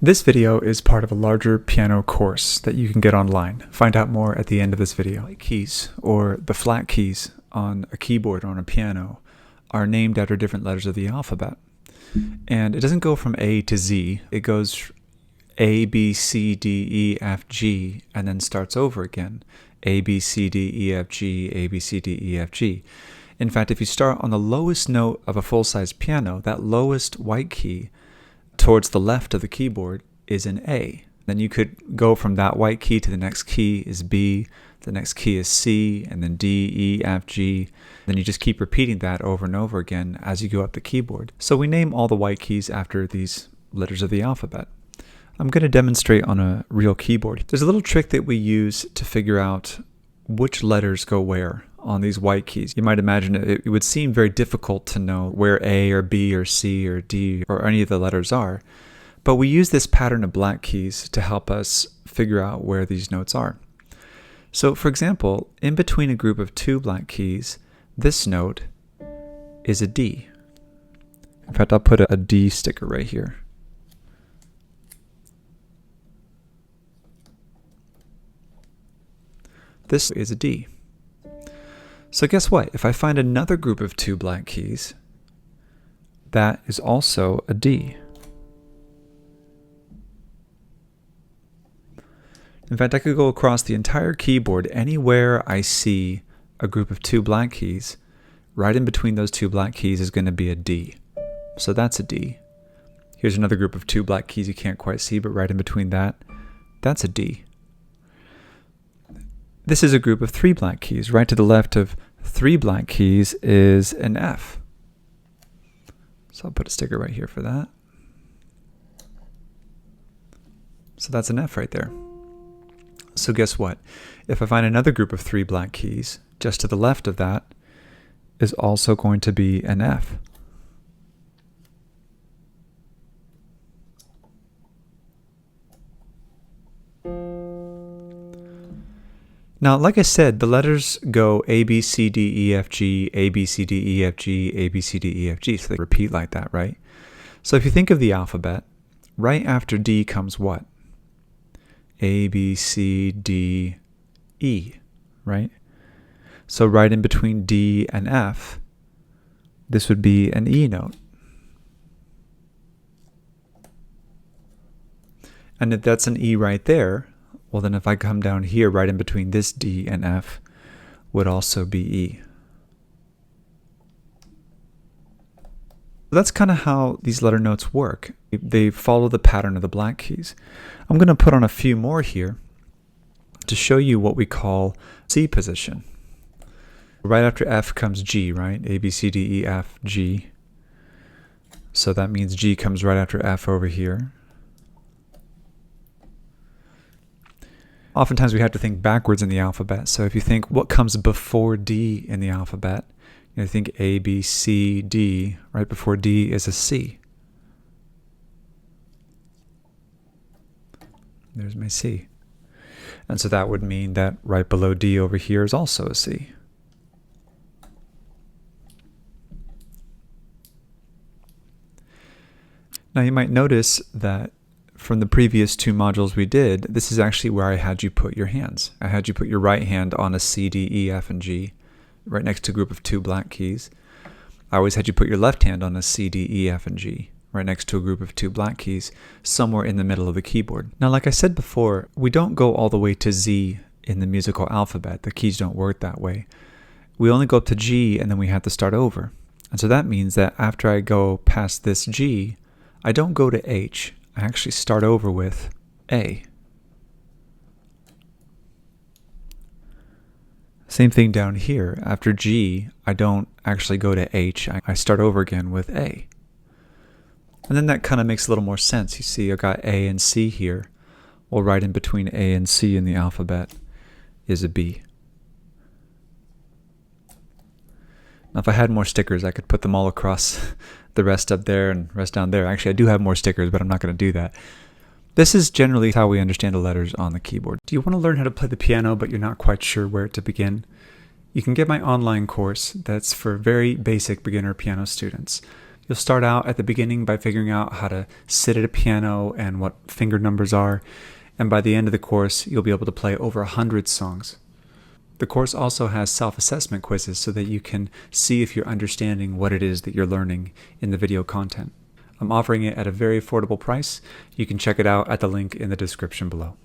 This video is part of a larger piano course that you can get online. Find out more at the end of this video. Keys, or the flat keys on a keyboard or on a piano, are named after different letters of the alphabet. And it doesn't go from A to Z. It goes A, B, C, D, E, F, G, and then starts over again. A, B, C, D, E, F, G, A, B, C, D, E, F, G. In fact, if you start on the lowest note of a full-size piano, that lowest white key towards the left of the keyboard is an A. Then you could go from that white key to the next key is B, the next key is C, and then D, E, F, G. Then you just keep repeating that over and over again as you go up the keyboard. So we name all the white keys after these letters of the alphabet. I'm going to demonstrate on a real keyboard. There's a little trick that we use to figure out which letters go where on these white keys. You might imagine it would seem very difficult to know where A or B or C or D or any of the letters are, but we use this pattern of black keys to help us figure out where these notes are. So for example, in between a group of two black keys, this note is a D. In fact, I'll put a D sticker right here. This is a D. So guess what? If I find another group of two black keys, that is also a D. In fact, I could go across the entire keyboard. Anywhere I see a group of two black keys, right in between those two black keys is going to be a D. So that's a D. Here's another group of two black keys you can't quite see, but right in between that, that's a D. This is a group of three black keys. Right to the left of three black keys is an F. So I'll put a sticker right here for that. So that's an F right there. So guess what? If I find another group of three black keys, just to the left of that is also going to be an F. Now, like I said, the letters go A, B, C, D, E, F, G, A, B, C, D, E, F, G, A, B, C, D, E, F, G. So they repeat like that, right? So if you think of the alphabet, right after D comes what? A, B, C, D, E, right? So right in between D and F, this would be an E note. And if that's an E right there, well, then if I come down here, right in between this D and F, would also be E. That's kind of how these letter notes work. They follow the pattern of the black keys. I'm going to put on a few more here to show you what we call C position. Right after F comes G, right? A, B, C, D, E, F, G. So that means G comes right after F over here. Oftentimes we have to think backwards in the alphabet. So if you think what comes before D in the alphabet, you think A, B, C, D. Right before D is a C. There's my C. And so that would mean that right below D over here is also a C. Now you might notice that from the previous two modules we did, this is actually where I had you put your hands. I had you put your right hand on a C, D, E, F, and G, right next to a group of two black keys. I always had you put your left hand on a C, D, E, F, and G, right next to a group of two black keys, somewhere in the middle of the keyboard. Now, like I said before, we don't go all the way to Z in the musical alphabet. The keys don't work that way. We only go up to G, and then we have to start over. And so that means that after I go past this G, I don't go to H. I actually start over with A. Same thing down here. After G, I don't actually go to H. I start over again with A. And then that kind of makes a little more sense. You see, I got A and C here. Well, right in between A and C in the alphabet is a B. Now, if I had more stickers, I could put them all across the rest up there and rest down there. Actually, I do have more stickers, but I'm not going to do that. This is generally how we understand the letters on the keyboard. Do you want to learn how to play the piano, but you're not quite sure where to begin? You can get my online course that's for very basic beginner piano students. You'll start out at the beginning by figuring out how to sit at a piano and what finger numbers are, and by the end of the course, you'll be able to play over 100 songs. The course also has self-assessment quizzes so that you can see if you're understanding what it is that you're learning in the video content. I'm offering it at a very affordable price. You can check it out at the link in the description below.